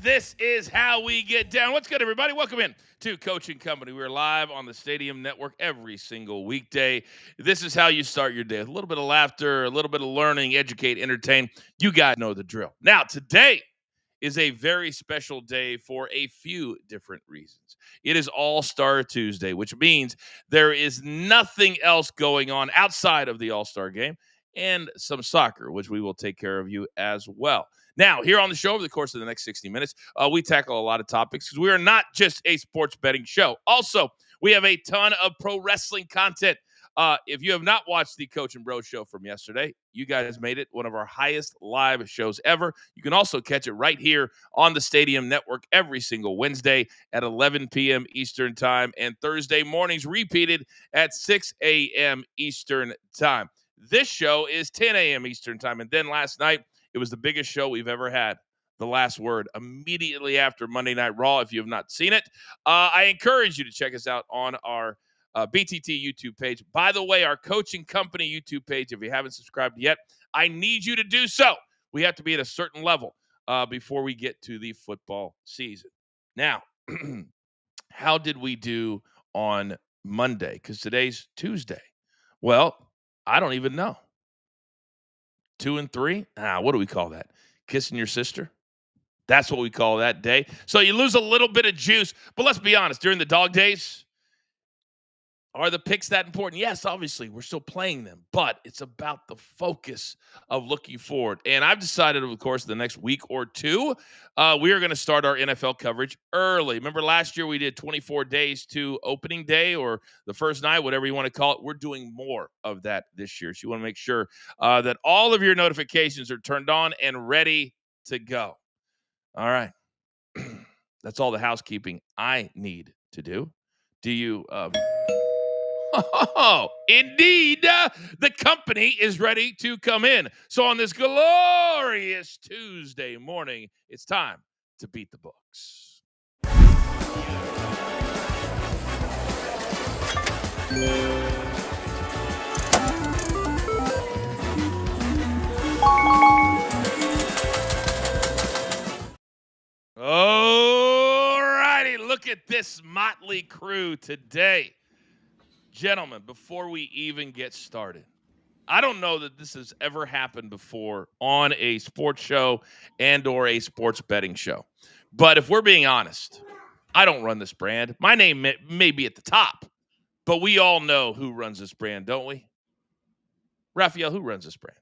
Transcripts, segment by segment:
this is how we get down. What's good, everybody? Welcome in to Coaching Company. We're live on the Stadium Network every single weekday. This is how you start your day. A little bit of laughter, a little bit of learning, educate, entertain. You guys know the drill. Now, today is a very special day for a few different reasons. It is All-Star Tuesday, which means there is nothing else going on outside of the All-Star game and some soccer, which we will take care of you as well. Now, here on the show over the course of the next 60 minutes, we tackle a lot of topics because we are not just a sports betting show. Also, we have a ton of pro wrestling content. If you have not watched the Coach and Bro show from yesterday, you guys made it one of our highest live shows ever. You can also catch it right here on the Stadium Network every single Wednesday at 11 p.m. Eastern Time and Thursday mornings repeated at 6 a.m. Eastern Time. This show is 10 a.m. Eastern Time. And then last night, it was the biggest show we've ever had. The Last Word, immediately after Monday Night Raw. If you have not seen it, I encourage you to check us out on our BTT YouTube page. By the way, our Coaching Company YouTube page, if you haven't subscribed yet, I need you to do so. We have to be at a certain level before we get to the football season. Now, how did we do on Monday? Because today's Tuesday. Well, I don't even know. 2-3? What do we call that? Kissing your sister? That's what we call that day. So you lose a little bit of juice. But let's be honest, during the dog days, are the picks that important? Yes, obviously, we're still playing them, but it's about the focus of looking forward. And I've decided over the course of the next week or two, we are going to start our NFL coverage early. Remember last year we did 24 days to opening day or the first night, whatever you want to call it. We're doing more of that this year. So you want to make sure that all of your notifications are turned on and ready to go. All right. That's all the housekeeping I need to do. Do you... Oh, indeed, the company is ready to come in. So on this glorious Tuesday morning, it's time to beat the books. All righty, look at this motley crew today. Gentlemen, before we even get started, I don't know that this has ever happened before on a sports show and or a sports betting show. But if we're being honest, I don't run this brand. My name may be at the top, but we all know who runs this brand, don't we? Raphael, who runs this brand?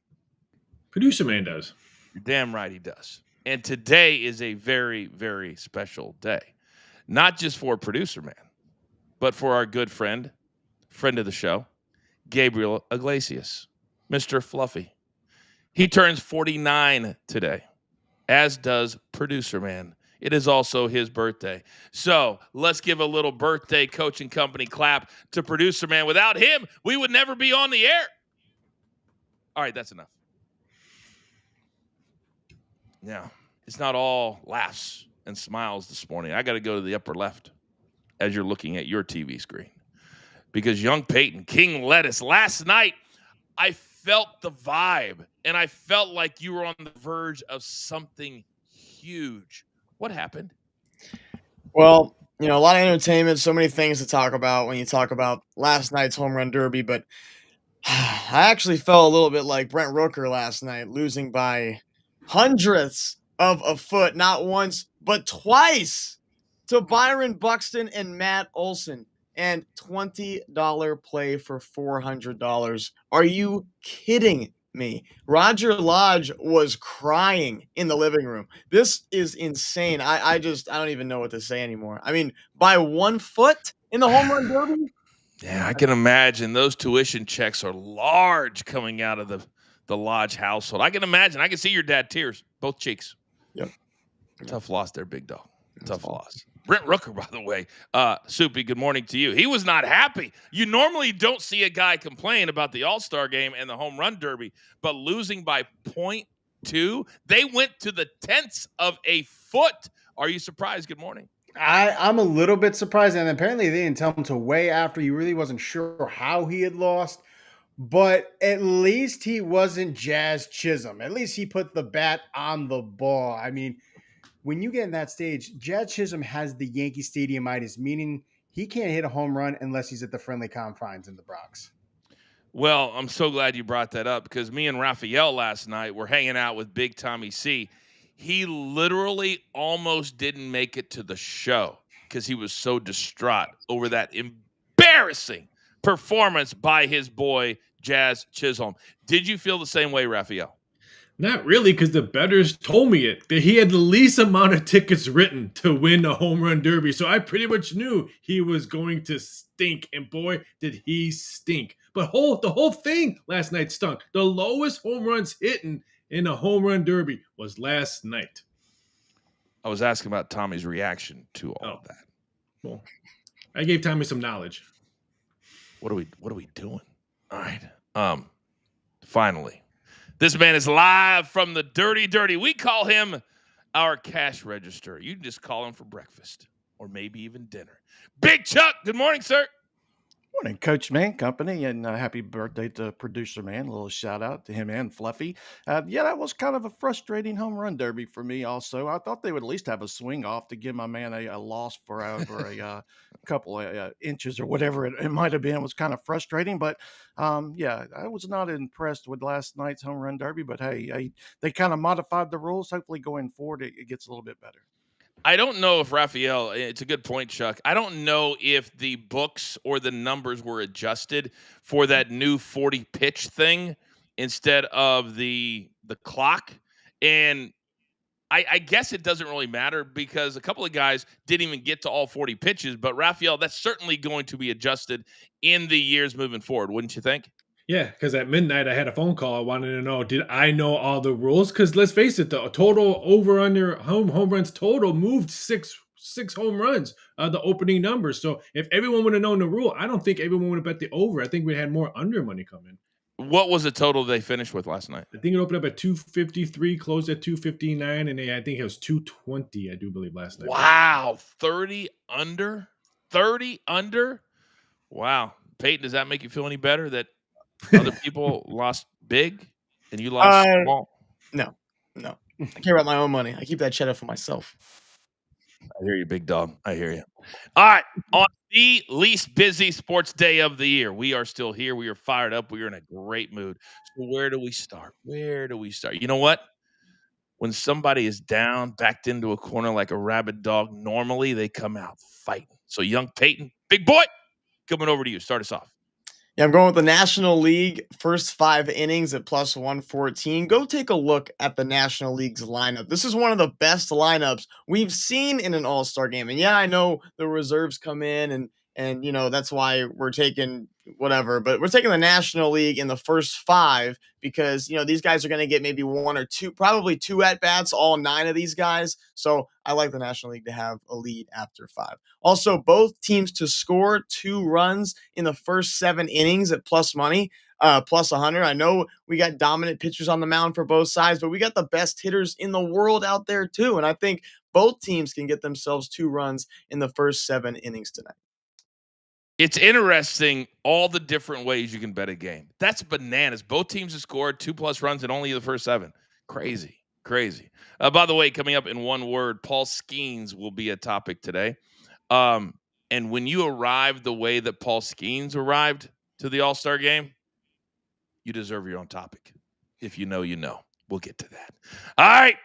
Producer Man does. You're damn right he does. And today is a very, very special day. Not just for Producer Man, but for our good friend of the show, Gabriel Iglesias, Mr. Fluffy. He turns 49 today, as does Producer Man. It is also his birthday. So let's give a little birthday Coaching Company clap to Producer Man. Without him, we would never be on the air. All right, that's enough. Now, it's not all laughs and smiles this morning. I got to go to the upper left as you're looking at your TV screen. Because young Peyton, King Lettuce, last night, I felt the vibe, and I felt like you were on the verge of something huge. What happened? Well, a lot of entertainment, so many things to talk about when you talk about last night's home run derby, but I actually felt a little bit like Brent Rooker last night, losing by hundredths of a foot, not once, but twice, to Byron Buxton and Matt Olson. And $20 play for $400. Are you kidding me? Roger Lodge was crying in the living room. This is insane. I don't even know what to say anymore. I mean, by 1 foot in the home run derby? Yeah, I can imagine those tuition checks are large coming out of the Lodge household. I can imagine. I can see your dad tears, both cheeks. Yep. Tough loss there, big dog. Tough loss. Brent Rooker, by the way, Soupy, good morning to you. He was not happy. You normally don't see a guy complain about the All-Star game and the home run derby, but losing by 0.2, they went to the tenths of a foot. Are you surprised? Good morning. I'm a little bit surprised, and apparently they didn't tell him till way after. He really wasn't sure how he had lost, but at least he wasn't Jazz Chisholm. At least he put the bat on the ball. I mean, when you get in that stage, Jazz Chisholm has the Yankee Stadiumitis, meaning he can't hit a home run unless he's at the friendly confines in the Bronx. Well, I'm so glad you brought that up because me and Raphael last night were hanging out with Big Tommy C. He literally almost didn't make it to the show because he was so distraught over that embarrassing performance by his boy Jazz Chisholm. Did you feel the same way, Raphael? Not really, because the bettors told me it. That he had the least amount of tickets written to win the home run derby. So I pretty much knew he was going to stink. And boy, did he stink. But the whole thing last night stunk. The lowest home runs hitting in the home run derby was last night. I was asking about Tommy's reaction to all of that. Well, I gave Tommy some knowledge. What are we doing? All right. Finally. This man is live from the dirty. We call him our cash register. You can just call him for breakfast or maybe even dinner. Big Chuck, good morning, sir. Morning, Coachman Company, and happy birthday to Producer Man. A little shout out to him and Fluffy. Yeah, that was kind of a frustrating home run derby for me also. I thought they would at least have a swing off to give my man a loss for over a couple of inches or whatever it might have been. It was kind of frustrating, but yeah, I was not impressed with last night's home run derby, but hey, they kind of modified the rules. Hopefully going forward, it gets a little bit better. I don't know if Raphael, it's a good point, Chuck. I don't know if the books or the numbers were adjusted for that new 40 pitch thing instead of the clock. And I guess it doesn't really matter because a couple of guys didn't even get to all 40 pitches. But Raphael, that's certainly going to be adjusted in the years moving forward, wouldn't you think? Yeah, because at midnight I had a phone call. I wanted to know, did I know all the rules? Because let's face it, the total over under home runs total moved six home runs, the opening numbers. So if everyone would have known the rule, I don't think everyone would have bet the over. I think we had more under money come in. What was the total they finished with last night? I think it opened up at 253, closed at 259, and I think it was 220, I do believe, last night. Wow, 30 under? 30 under? Wow. Peyton, does that make you feel any better that other people lost big and you lost small? No. I care about my own money. I keep that cheddar for myself. I hear you, big dog. I hear you. All right. On the least busy sports day of the year, we are still here. We are fired up. We are in a great mood. So where do we start? You know what? When somebody is down, backed into a corner like a rabid dog, normally they come out fighting. So young Peyton, big boy, coming over to you. Start us off. Yeah, I'm going with the National League first 5 innings at plus 114. Go take a look at the National League's lineup. This is one of the best lineups we've seen in an All-Star game. And yeah, I know the reserves come in and you know, that's why we're taking whatever, but we're taking the National League in the first 5 because, you know, these guys are going to get maybe 1 or 2, probably 2 at-bats, all 9 of these guys. So I like the National League to have a lead after 5. Also, both teams to score 2 runs in the first 7 innings at plus money, plus 100. I know we got dominant pitchers on the mound for both sides, but we got the best hitters in the world out there too. And I think both teams can get themselves 2 runs in the first 7 innings tonight. It's interesting all the different ways you can bet a game. That's bananas. Both teams have scored 2+ runs in only the first 7. Crazy. By the way, coming up in one word, Paul Skeens will be a topic today. And when you arrive the way that Paul Skeens arrived to the All-Star game, you deserve your own topic. If you know, you know. We'll get to that. All right.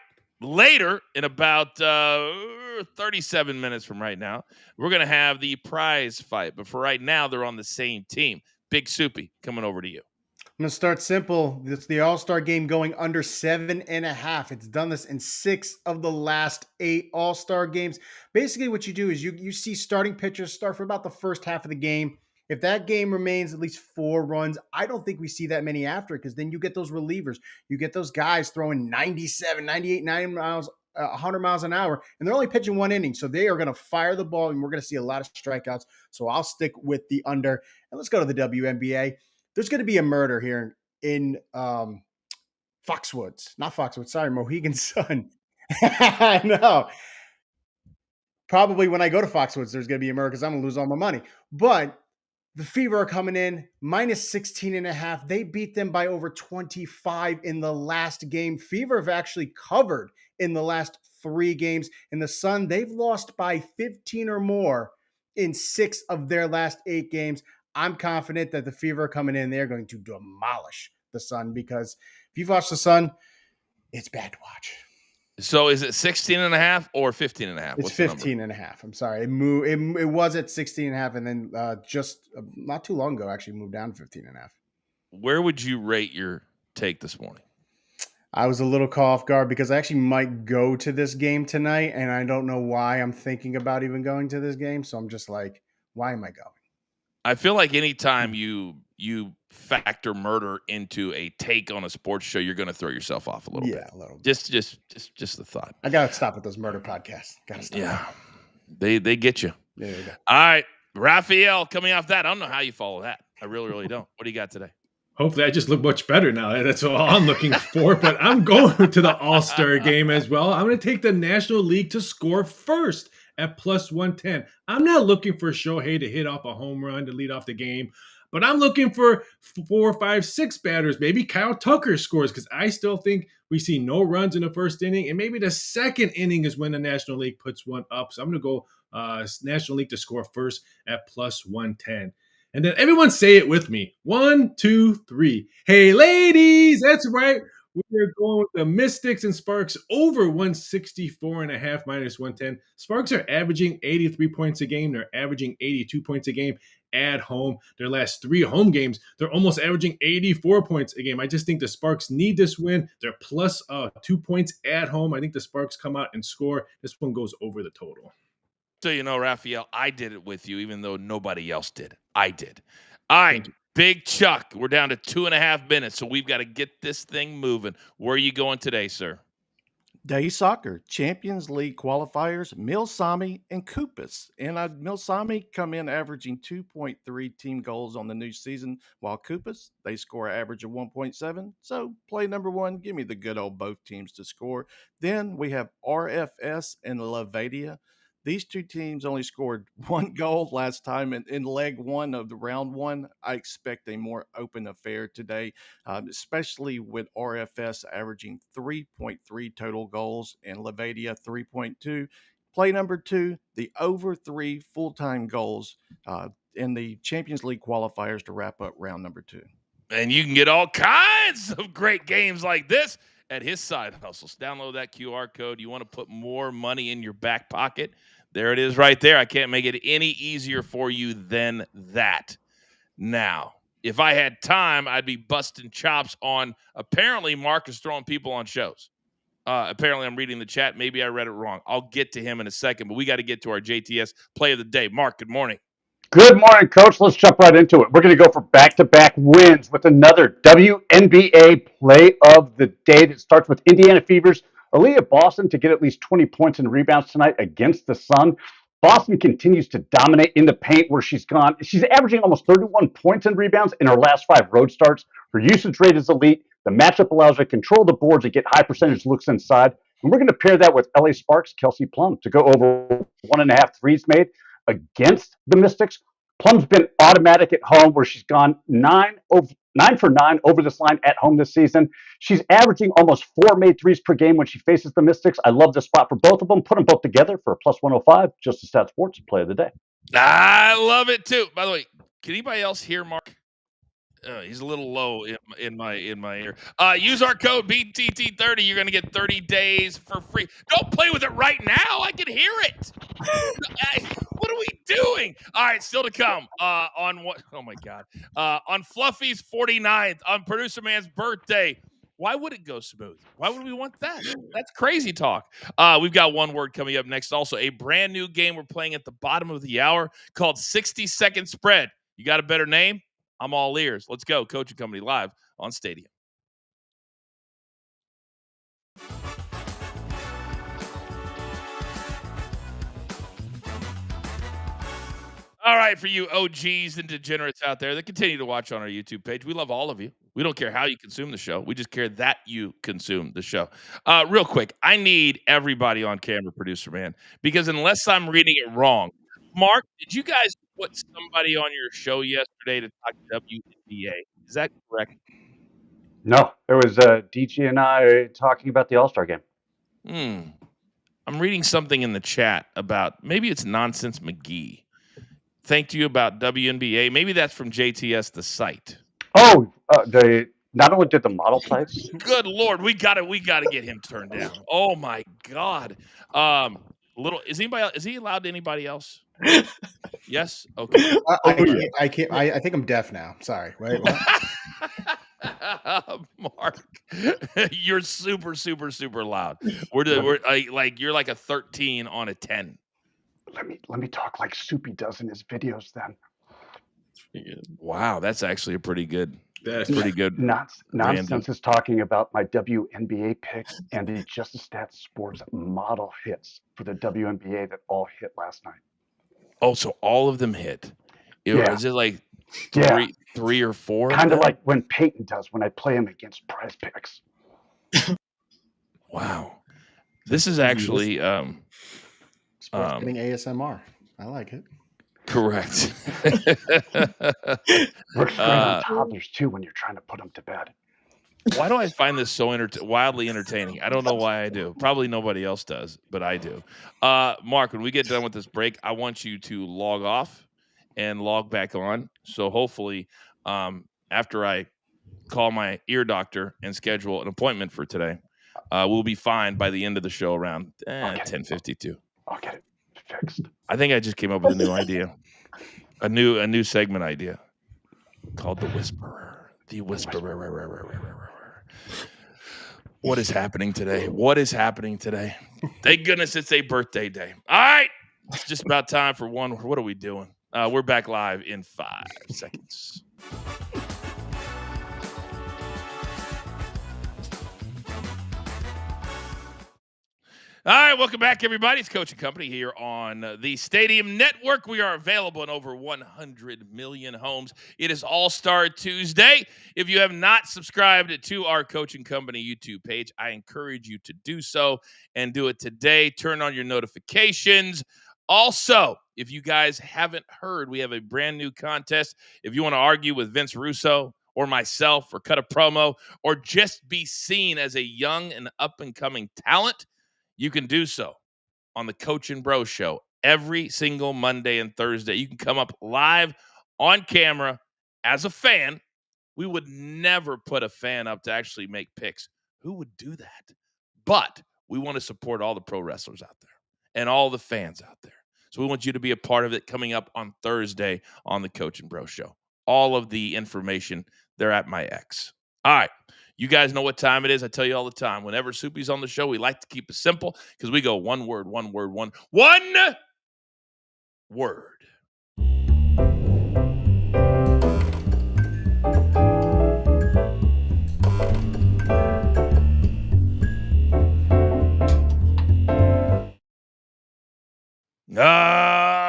Later, in about 37 minutes from right now, we're going to have the prize fight. But for right now, they're on the same team. Big Soupy, coming over to you. I'm going to start simple. It's the All-Star game going under 7.5. It's done this in 6 of the last 8 All-Star games. Basically, what you do is you see starting pitchers start for about the first half of the game. If that game remains at least 4 runs, I don't think we see that many after it because then you get those relievers. You get those guys throwing 97, 98, 90 miles, 100 miles an hour, and they're only pitching 1 inning. So they are going to fire the ball, and we're going to see a lot of strikeouts. So I'll stick with the under. And let's go to the WNBA. There's going to be a murder here in Foxwoods. Not Foxwoods. Sorry, Mohegan Sun. I know. Probably when I go to Foxwoods, there's going to be a murder because I'm going to lose all my money. But the Fever are coming in minus 16.5. They beat them by over 25 in the last game. Fever have actually covered in the last 3 games. And the Sun, they've lost by 15 or more in 6 of their last 8 games. I'm confident that the Fever are coming in. They're going to demolish the Sun, because if you've watched the Sun, it's bad to watch. So is it 16.5 or 15.5? It's 15.5. I'm sorry. It was at 16.5, and then just not too long ago, actually moved down to 15.5. Where would you rate your take this morning? I was a little caught off guard because I actually might go to this game tonight, and I don't know why I'm thinking about even going to this game. So I'm just like, why am I going? I feel like anytime you factor murder into a take on a sports show, you're going to throw yourself off a little bit. Yeah, a little bit. Just the thought. I gotta stop with those murder podcasts. Gotta stop. Yeah, they get you. There you go. All right, Raphael, coming off that, I don't know how you follow that. I really don't. What do you got today? Hopefully, I just look much better now. That's all I'm looking for. But I'm going to the All-Star game as well. I'm going to take the National League to score first at plus 110. I'm not looking for Shohei to hit off a home run to lead off the game, but I'm looking for 4, 5, 6 batters. Maybe Kyle Tucker scores, because I still think we see no runs in the first inning, and maybe the second inning is when the National League puts one up. So I'm going to go National League to score first at plus 110. And then everyone say it with me. 1, 2, 3. Hey, ladies, that's right. We're going with the Mystics and Sparks over 164.5 minus 110. Sparks are averaging 83 points a game. They're averaging 82 points a game at home. Their last 3 home games, they're almost averaging 84 points a game. I just think the Sparks need this win. They're plus 2 points at home. I think the Sparks come out and score. This one goes over the total. So you know, Raphael, I did it with you, even though nobody else did. I did. All right, Big Chuck, we're down to 2.5 minutes, so we've got to get this thing moving. Where are you going today, sir? Day soccer, Champions League qualifiers, Milsami and Kupis. And Milsami come in averaging 2.3 team goals on the new season, while Kupis, they score an average of 1.7. So play number 1, give me the good old both teams to score. Then we have RFS and Levadia. These 2 teams only scored 1 goal last time in leg 1 of the round 1. I expect a more open affair today, especially with RFS averaging 3.3 total goals and Levadia 3.2. Play number 2, the over 3 full-time goals in the Champions League qualifiers to wrap up round number 2. And you can get all kinds of great games like this at his side hustles. Download that QR code. You want to put more money in your back pocket? There it is right there. I can't make it any easier for you than that. Now, if I had time, I'd be busting chops on, apparently Mark is throwing people on shows. Apparently I'm reading the chat. Maybe I read it wrong. I'll get to him in a second, but we got to get to our JTS play of the day. Mark, good morning. Good morning, Coach. Let's jump right into it. We're going to go for back-to-back wins with another WNBA play of the day that starts with Indiana Fever's Aaliyah Boston to get at least 20 points and rebounds tonight against the Sun. Boston continues to dominate in the paint where she's averaging almost 31 points and rebounds in her last 5 road starts. Her usage rate is elite. The matchup allows her to control the boards and get high percentage looks inside. And we're going to pair that with LA Sparks' Kelsey Plum to go over 1.5 threes made against the Mystics. Plum's been automatic at home where she's gone 9 for 9 over this line at home this season. She's averaging almost 4 made threes per game when she faces the Mystics. I love the spot for both of them. Put them both together for a plus 105. Just a Stat Sports play of the day. I love it too. By the way, can anybody else hear Mark? He's a little low in my ear. Use our code BTT30. You're going to get 30 days for free. Don't play with it right now. I can hear it. What are we doing? All right, still to come on what? Oh my God! On Fluffy's 49th, on Producer Man's birthday. Why would it go smooth? Why would we want that? That's crazy talk. We've got one word coming up next. Also, a brand new game we're playing at the bottom of the hour called 60-Second Spread. You got a better name? I'm all ears. Let's go. Coaching Company live on Stadium. All right, for you OGs and degenerates out there that continue to watch on our YouTube page, we love all of you. We don't care how you consume the show. We just care that you consume the show. Real quick, I need everybody on camera, Producer Man, because unless I'm reading it wrong, Mark, did you guys put somebody on your show yesterday to talk WNBA? Is that correct? No, there was DG and I talking about the All-Star game. I'm reading something in the chat about maybe it's Nonsense McGee. Thanked you about WNBA. Maybe that's from JTS the site. Oh, they not only did the model types. Good Lord, we gotta get him turned down. Oh my God. Is he allowed to anybody else? Yes. Okay. I can't. I think I'm deaf now. Sorry. Wait. What? Mark, you're super, super, super loud. We're like you're like a 13 on a 10. Let me talk like Soupy does in his videos. Then. Wow, that's actually a pretty good. That's pretty good. Nonsense is talking about my WNBA pick and the Justice Stats Sports model hits for the WNBA that all hit last night. Oh, so all of them hit. Yeah. Is it like Yeah. three or four? Kind of like when Peyton does when I play him against Prize Picks. Wow. This is actually Sports betting ASMR. I like it. correct. Works great on toddlers too when you're trying to put them to bed. Why do I find this so wildly entertaining? I don't know why I do. Probably nobody else does, but I do. Mark, when we get done with this break, I want you to log off and log back on. So hopefully, after I call my ear doctor and schedule an appointment for today, we'll be fine by the end of the show around 10:52. I'll get it fixed. I think I just came up with a new idea, a new segment idea called the Whisperer. The Whisperer. What is happening today? What is happening today? Thank goodness it's a birthday day. All right, it's just about time for one. What are we doing? We're back live in 5 seconds. All right, welcome back, everybody. It's Coach and Company here on the Stadium Network. We are available in over 100 million homes. It is All-Star Tuesday. If you have not subscribed to our Coach and Company YouTube page, I encourage you to do so and do it today. Turn on your notifications. Also, if you guys haven't heard, we have a brand new contest. If you want to argue with Vince Russo or myself or cut a promo or just be seen as a young and up-and-coming talent, you can do so on the Coach and Bro Show every single Monday and Thursday. You can come up live on camera as a fan. We would never put a fan up to actually make picks. Who would do that? But we want to support all the pro wrestlers out there and all the fans out there. So we want you to be a part of it coming up on Thursday on the Coach and Bro Show. All of the information, they're at my X. All right. You guys know what time it is. I tell you all the time. Whenever Soupy's on the show, we like to keep it simple because we go one word. All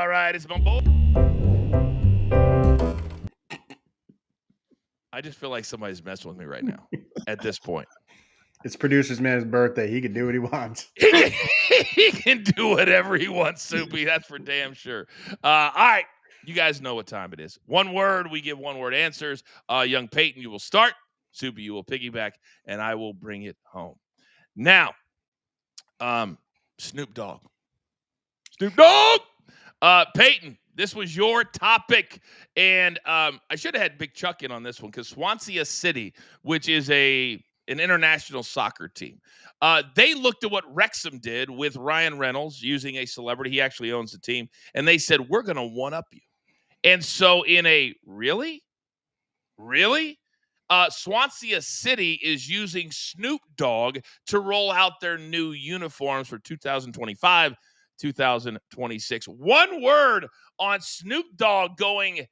right, it's my boy. I just feel like somebody's messing with me right now at this point. It's producer's man's birthday. He can do what he wants. He can do whatever he wants, Soupy. That's for damn sure. All right. You guys know what time it is. One word. We give one-word answers. Young Peyton, you will start. Soupy, you will piggyback, and I will bring it home. Now, Snoop Dogg. Peyton, this was your topic, and I should have had Big Chuck in on this one because Swansea City, which is an international soccer team, they looked at what Wrexham did with Ryan Reynolds using a celebrity. He actually owns the team, and they said, we're going to one-up you. And so in a really? Swansea City is using Snoop Dogg to roll out their new uniforms for 2025, 2026. One word on Snoop Dogg going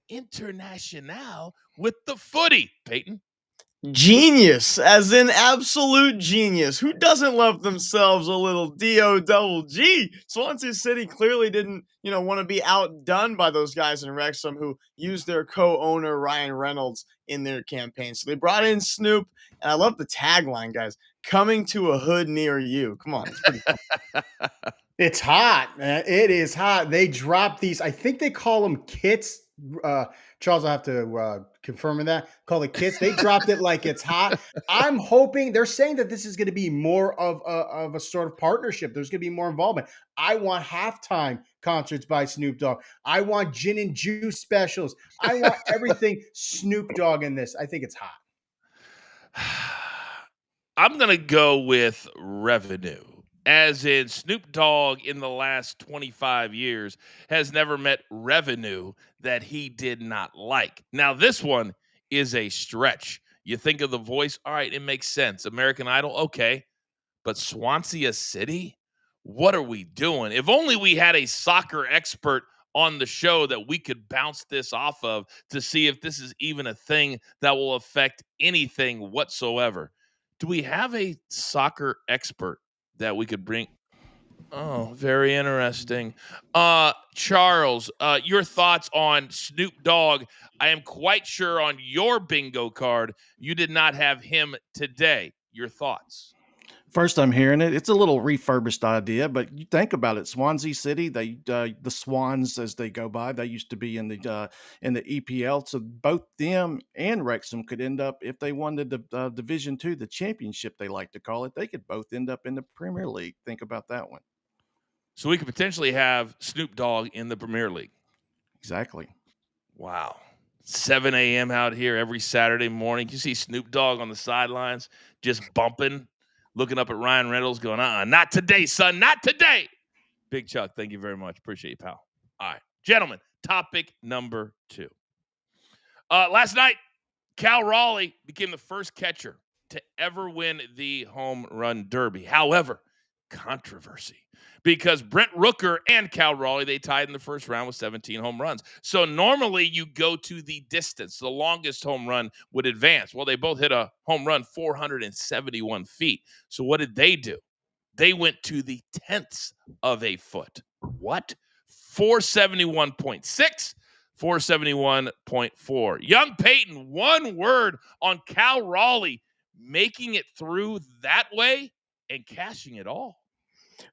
international with the footy, Peyton. Genius, as in absolute genius. Who doesn't love themselves a little D-O-double-G? Swansea City clearly didn't, want to be outdone by those guys in Wrexham who used their co-owner Ryan Reynolds in their campaign. So they brought in Snoop, and I love the tagline, guys. Coming to a hood near you. Come on, it's pretty fun. It's hot, man. It is hot. They drop these. I think they call them kits Charles, I have to confirm that. Call it kits. They dropped it like it's hot. I'm hoping they're saying that this is going to be more of a sort of partnership. There's going to be more involvement. I want halftime concerts by Snoop Dogg. I want gin and juice specials. I want everything Snoop Dogg in this. I think it's hot. I'm going to go with revenue. As in, Snoop Dogg in the last 25 years has never met revenue that he did not like. Now, this one is a stretch. You think of The Voice, all right, it makes sense. American Idol, okay. But Swansea City? What are we doing? If only we had a soccer expert on the show that we could bounce this off of to see if this is even a thing that will affect anything whatsoever. Do we have a soccer expert that we could bring? Oh, very interesting. Charles, your thoughts on Snoop Dogg? I am quite sure on your bingo card you did not have him today. Your thoughts? First, I'm hearing it. It's a little refurbished idea, but you think about it. Swansea City, the Swans as they go by, they used to be in the EPL. So both them and Wrexham could end up, if they wanted the Division Two, the Championship they like to call it. They could both end up in the Premier League. Think about that one. So we could potentially have Snoop Dogg in the Premier League. Exactly. Wow. 7 a.m. out here every Saturday morning. You see Snoop Dogg on the sidelines just bumping, looking up at Ryan Reynolds going, not today, son, not today. Big Chuck, thank you very much. Appreciate you, pal. All right. Gentlemen, topic number 2. Last night, Cal Raleigh became the first catcher to ever win the home run derby. However, controversy because Brent Rooker and Cal Raleigh, they tied in the first round with 17 home runs. So normally you go to the distance. The longest home run would advance. Well, they both hit a home run 471 feet. So what did they do? They went to the tenths of a foot. What? 471.6. 471.4. Young Peyton, one word on Cal Raleigh making it through that way and cashing it all.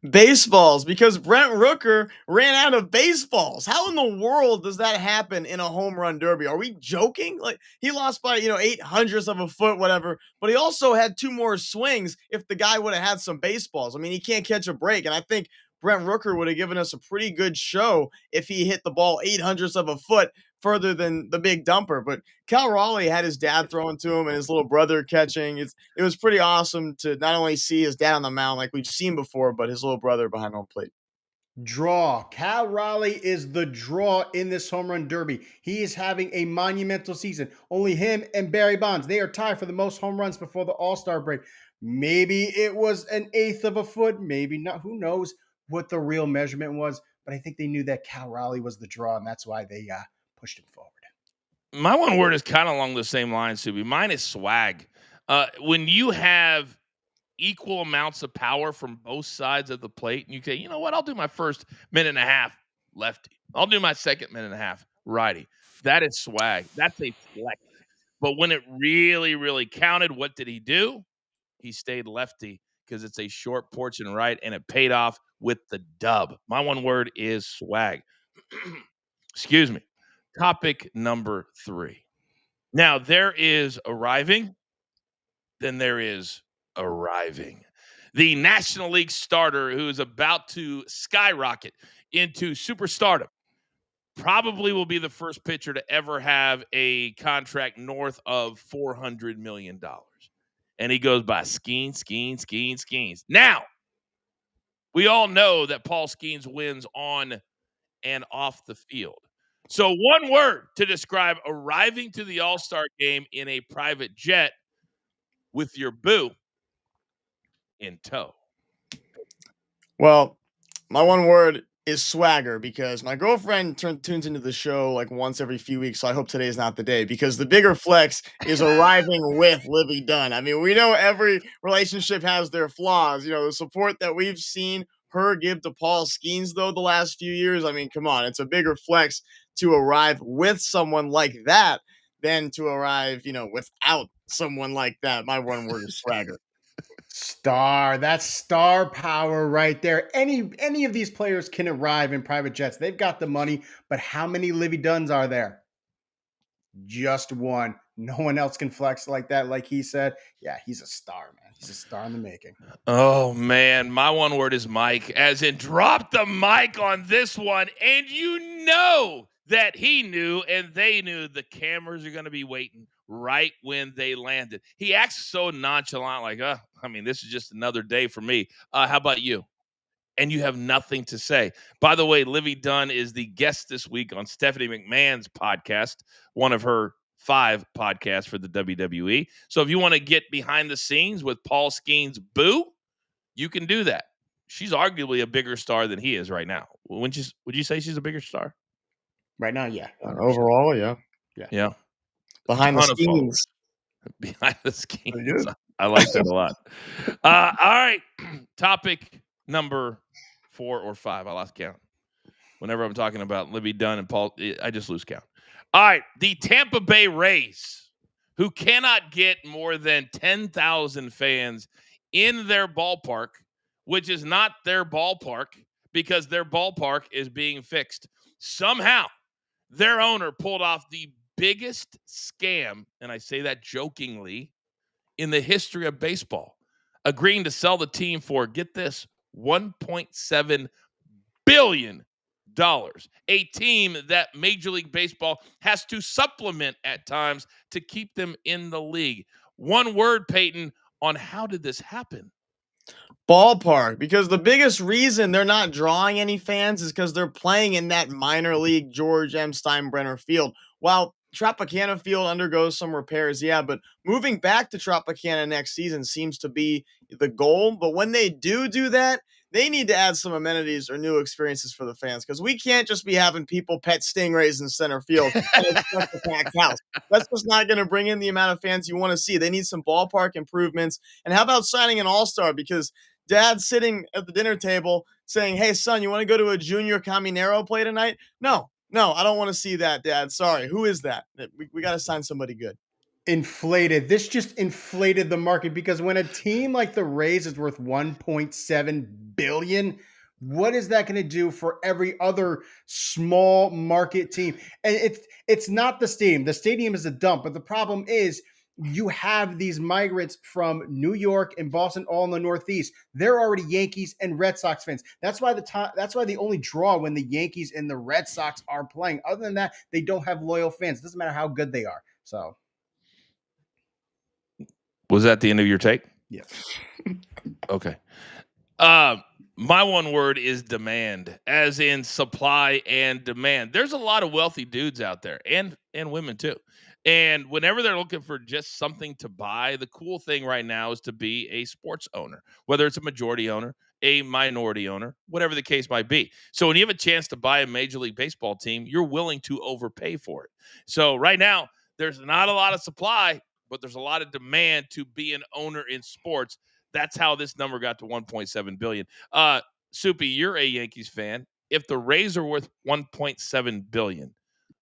Baseballs, because Brent Rooker ran out of baseballs. How in the world does that happen in a home run derby? Are we joking? Like, he lost by 8/100ths of a foot, whatever, but he also had 2 more swings if the guy would have had some baseballs. I mean, he can't catch a break, and I think Brent Rooker would have given us a pretty good show if he hit the ball 8/100ths of a foot further than the big dumper. But Cal Raleigh had his dad throwing to him and his little brother catching. It was pretty awesome to not only see his dad on the mound like we've seen before, but his little brother behind home plate. Draw. Cal Raleigh is the draw in this home run derby. He is having a monumental season. Only him and Barry Bonds, they are tied for the most home runs before the All-Star break. Maybe it was an eighth of a foot, maybe not. Who knows what the real measurement was? But I think they knew that Cal Raleigh was the draw, and that's why they pushed him forward. My one word is kind of along the same lines, Subi. Mine is swag. When you have equal amounts of power from both sides of the plate, and you say, you know what, I'll do my first minute and a half lefty. I'll do my second minute and a half righty. That is swag. That's a flex. But when it really, really counted, what did he do? He stayed lefty because it's a short porch and right, and it paid off with the dub. My one word is swag. Excuse me. Topic number 3. Now, there is arriving, then there is arriving. The National League starter who is about to skyrocket into superstardom probably will be the first pitcher to ever have a contract north of $400 million. And he goes by Skeens. Now, we all know that Paul Skeens wins on and off the field. So one word to describe arriving to the All-Star game in a private jet with your boo in tow. Well, my one word is swagger, because my girlfriend tunes into the show like once every few weeks. So I hope today is not the day, because the bigger flex is arriving with Livy Dunn. I mean, we know every relationship has their flaws. The support that we've seen her give to Paul Skeens, though, the last few years. I mean, come on, it's a bigger flex to arrive with someone like that than to arrive, without someone like that. My one word is swagger. Star. That's star power right there. Any of these players can arrive in private jets. They've got the money, but how many Livy Dunns are there? just won. No one else can flex like that. Like he said, yeah, he's a star, man. He's a star in the making. Oh, man. My one word is Mike, as in drop the mic on this one. And you know that he knew and they knew the cameras are going to be waiting right when they landed. He acts so nonchalant, like, this is just another day for me. How about you? And you have nothing to say. By the way, Livy Dunn is the guest this week on Stephanie McMahon's podcast, one of her 5 podcasts for the WWE. So if you want to get behind the scenes with Paul Skeen's Boo, you can do that. She's arguably a bigger star than he is right now. Would you say she's a bigger star? Right now, yeah. 100%. Overall, yeah. Yeah. Behind the scenes. Behind the scenes. I like that a lot. All right. Topic number 4 or 5. I lost count. Whenever I'm talking about Libby Dunn and Paul, I just lose count. All right. The Tampa Bay Rays, who cannot get more than 10,000 fans in their ballpark, which is not their ballpark because their ballpark is being fixed. Somehow, their owner pulled off the biggest scam, and I say that jokingly, in the history of baseball, agreeing to sell the team for, get this, $1.7 billion. A team that Major League Baseball has to supplement at times to keep them in the league. One word, Peyton, on how did this happen? Ballpark, because the biggest reason they're not drawing any fans is because they're playing in that minor league George M. Steinbrenner field. While Tropicana Field undergoes some repairs, yeah, but moving back to Tropicana next season seems to be the goal. But when they do that, they need to add some amenities or new experiences for the fans, because we can't just be having people pet stingrays in center field and expect a packed house. That's just not going to bring in the amount of fans you want to see. They need some ballpark improvements. And how about signing an all-star? Because Dad's sitting at the dinner table saying, hey, son, you want to go to a Junior Caminero play tonight? No, I don't want to see that, Dad. Sorry. Who is that? We got to sign somebody good. Inflated. This just inflated the market, because when a team like the Rays is worth $1.7 billion, what is that going to do for every other small market team? And it's not the stadium. The stadium is a dump, but the problem is you have these migrants from New York and Boston, all in the Northeast. They're already Yankees and Red Sox fans. That's why the only draw when the Yankees and the Red Sox are playing. Other than that, they don't have loyal fans. It doesn't matter how good they are. So, was that the end of your take? Yes. Okay. My one word is demand, as in supply and demand. There's a lot of wealthy dudes out there, and women too. And whenever they're looking for just something to buy, the cool thing right now is to be a sports owner, whether it's a majority owner, a minority owner, whatever the case might be. So when you have a chance to buy a Major League Baseball team, you're willing to overpay for it. So right now, there's not a lot of supply, but there's a lot of demand to be an owner in sports. That's how this number got to $1.7 billion. Soupy, you're a Yankees fan. If the Rays are worth $1.7 billion,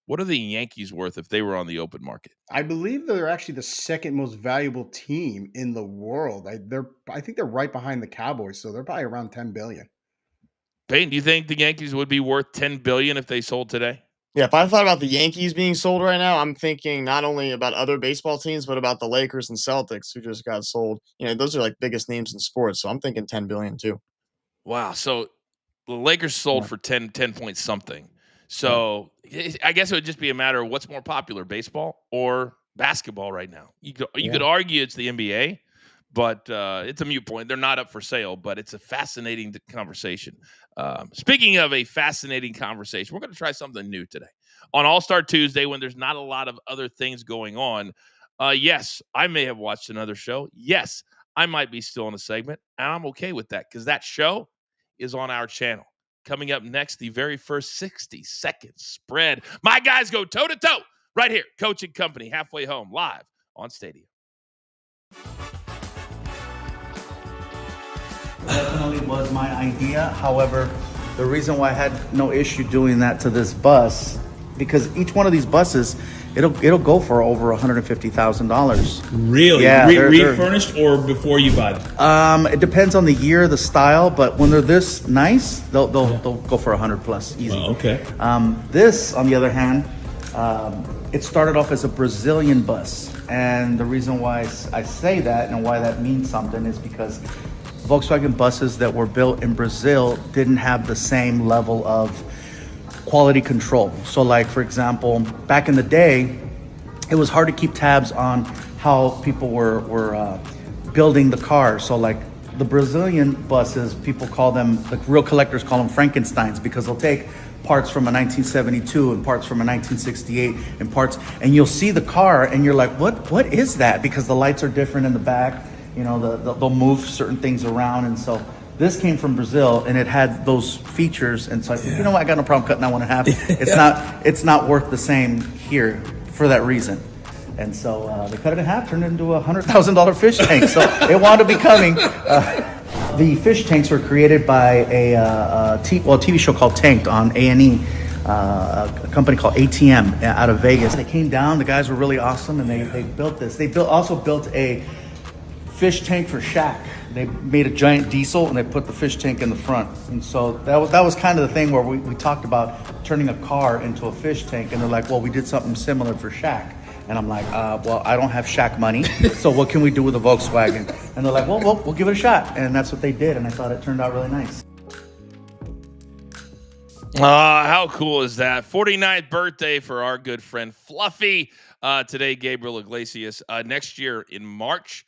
what are the Yankees worth if they were on the open market? I believe they're actually the second most valuable team in the world. I think they're right behind the Cowboys, so they're probably around $10 billion. Peyton, do you think the Yankees would be worth $10 billion if they sold today? Yeah, if I thought about the Yankees being sold right now, I'm thinking not only about other baseball teams, but about the Lakers and Celtics who just got sold. Those are like biggest names in sports, so I'm thinking $10 billion too. Wow, so the Lakers sold for 10 point something. So I guess it would just be a matter of what's more popular, baseball or basketball right now. You could argue it's the NBA, but it's a moot point. They're not up for sale, but it's a fascinating conversation. Speaking of a fascinating conversation, we're going to try something new today. On All-Star Tuesday, when there's not a lot of other things going on, yes, I may have watched another show. Yes, I might be still in a segment, and I'm okay with that because that show is on our channel. Coming up next, the very first 60-second spread. My guys go toe-to-toe right here. Coaching Company, halfway home, live on Stadium. Definitely was my idea. However, the reason why I had no issue doing that to this bus, because each one of these buses, it'll go for over $150,000. Really? Yeah, Refurnished or before you buy them? It depends on the year, the style, but when they're this nice, they'll go for 100 plus easy. Oh, okay. This, on the other hand, It started off as a Brazilian bus. And the reason why I say that and why that means something is because Volkswagen buses that were built in Brazil didn't have the same level of quality control. So like, for example, back in the day, it was hard to keep tabs on how people were building the cars. So like the Brazilian buses, people call them, like real collectors call them Frankensteins, because they'll take parts from a 1972 and parts from a 1968 and parts, and you'll see the car and you're like, what is that? Because the lights are different in the back, you know, they'll move certain things around. And so this came from Brazil and it had those features. And so I said, you know what, I got no problem cutting that one in half. It's not worth the same here for that reason. And so they cut it in half, turned it into a $100,000 fish tank. So it wound up becoming, the fish tanks were created by a TV show called Tanked on A&E, a company called ATM out of Vegas. They came down, the guys were really awesome, and they built this. They also built a fish tank for Shaq. They made a giant diesel and they put the fish tank in the front. And so that was kind of the thing where we talked about turning a car into a fish tank, and they're like, well, we did something similar for Shaq. And I'm like, well, I don't have Shaq money, so what can we do with a Volkswagen? And they're like, well, we'll give it a shot. And that's what they did, and I thought it turned out really nice. How cool is that? 49th birthday for our good friend Fluffy. Today, Gabriel Iglesias. Next year in March,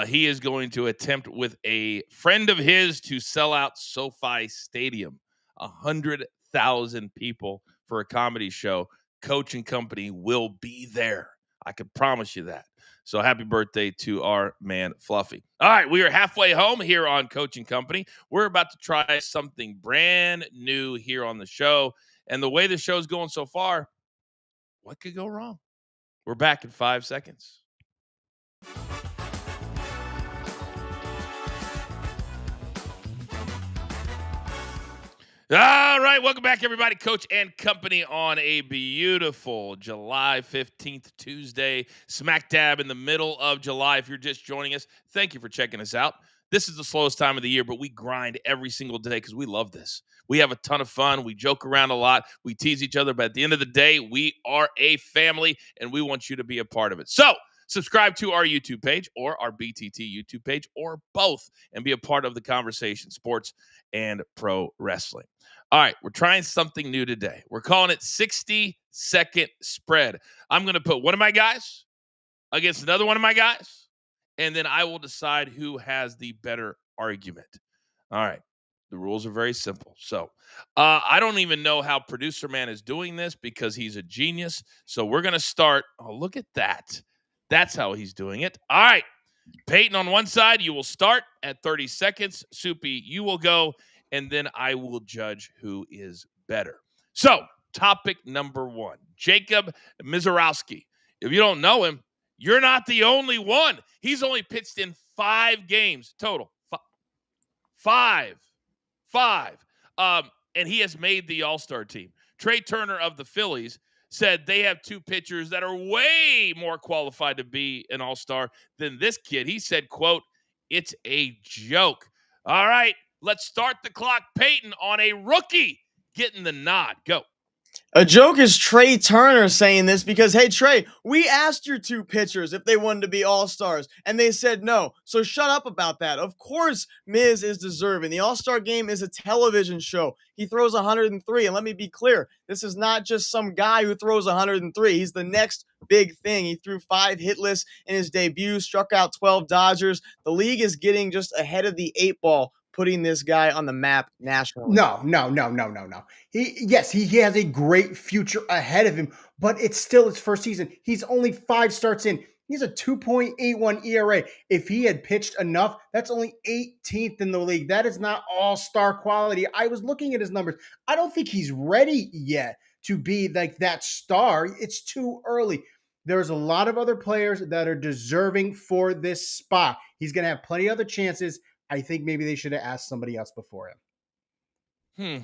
he is going to attempt with a friend of his to sell out SoFi Stadium. 100,000 people for a comedy show. Coach and company will be there. I can promise you that. So happy birthday to our man Fluffy. All right, we are halfway home here on Coach and Company. We're about to try something brand new here on the show. And the way the show's going so far, what could go wrong? We're back in 5 seconds. All right, welcome back, everybody. Coach and Company on a beautiful July 15th, Tuesday, smack dab in the middle of July. If you're just joining us, thank you for checking us out. This is the slowest time of the year, but we grind every single day because we love this. We have a ton of fun. We joke around a lot. We tease each other, but at the end of the day, we are a family, and we want you to be a part of it. So subscribe to our YouTube page or our BTT YouTube page or both and be a part of the conversation, sports and pro wrestling. All right, we're trying something new today. We're calling it 60-second spread. I'm going to put one of my guys against another one of my guys, and then I will decide who has the better argument. All right, the rules are very simple. So I don't even know how Producer Man is doing this because he's a genius. So we're going to start. Oh, look at that. That's how he's doing it. All right, Peyton on one side, you will start at 30 seconds. Soupy, you will go. And then I will judge who is better. So, topic number one, Jacob Mizorowski. If you don't know him, you're not the only one. He's only pitched in 5 games total. Five. And he has made the All-Star team. Trey Turner of the Phillies said they have 2 pitchers that are way more qualified to be an All-Star than this kid. He said, quote, it's a joke. All right. Let's start the clock. Peyton on a rookie getting the nod. Go. A joke is Trey Turner saying this because, hey, Trey, we asked your 2 pitchers if they wanted to be all-stars, and they said no. So shut up about that. Of course, Miz is deserving. The All-Star Game is a television show. He throws 103, and let me be clear, this is not just some guy who throws 103. He's the next big thing. He threw 5 hitless in his debut, struck out 12 Dodgers. The league is getting just ahead of the 8 ball, putting this guy on the map nationally. No. He has a great future ahead of him, but it's still his first season. He's only 5 starts in. He's a 2.81 ERA. If he had pitched enough, that's only 18th in the league. That is not all-star quality. I was looking at his numbers. I don't think he's ready yet to be like that star. It's too early. There's a lot of other players that are deserving for this spot. He's going to have plenty of other chances. I think maybe they should have asked somebody else before him.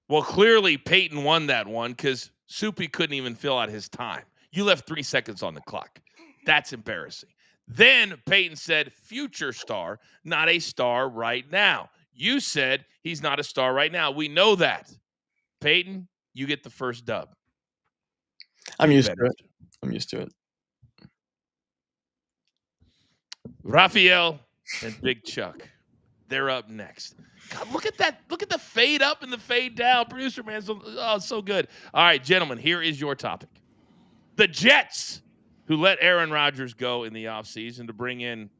Well, clearly Peyton won that one because Soupy couldn't even fill out his time. You left 3 seconds on the clock. That's embarrassing. Then Peyton said future star, not a star right now. You said he's not a star right now. We know that. Peyton, you get the first dub. I'm Two used to betters. it. I'm used to it. Raphael and Big Chuck. They're up next. God, look at that. Look at the fade up and the fade down. Producer man, so good. All right, gentlemen, here is your topic. The Jets, who let Aaron Rodgers go in the offseason to bring in,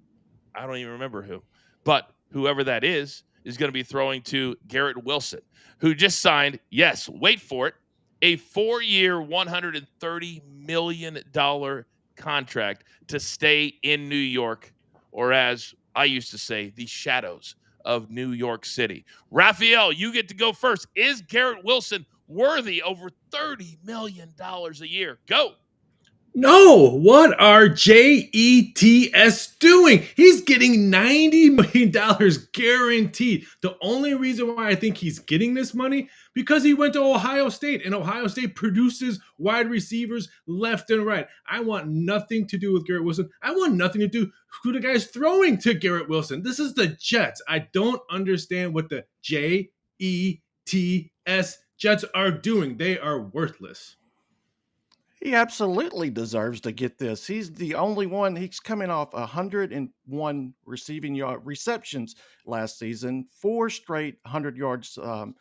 I don't even remember who, but whoever that is going to be throwing to Garrett Wilson, who just signed, yes, wait for it, a 4-year, $130 million contract to stay in New York, or as I used to say, the shadows of New York City. Raphael, you get to go first. Is Garrett Wilson worthy over $30 million a year? Go. No, what are JETS doing? He's getting $90 million guaranteed. The only reason why I think he's getting this money, because he went to Ohio State, and Ohio State produces wide receivers left and right. I want nothing to do with Garrett Wilson. I want nothing to do who the guy's throwing to Garrett Wilson. This is the Jets. I don't understand what the JETS Jets are doing. They are worthless. He absolutely deserves to get this. He's the only one. He's coming off 101 receiving yard receptions last season, 4 straight 100 yards in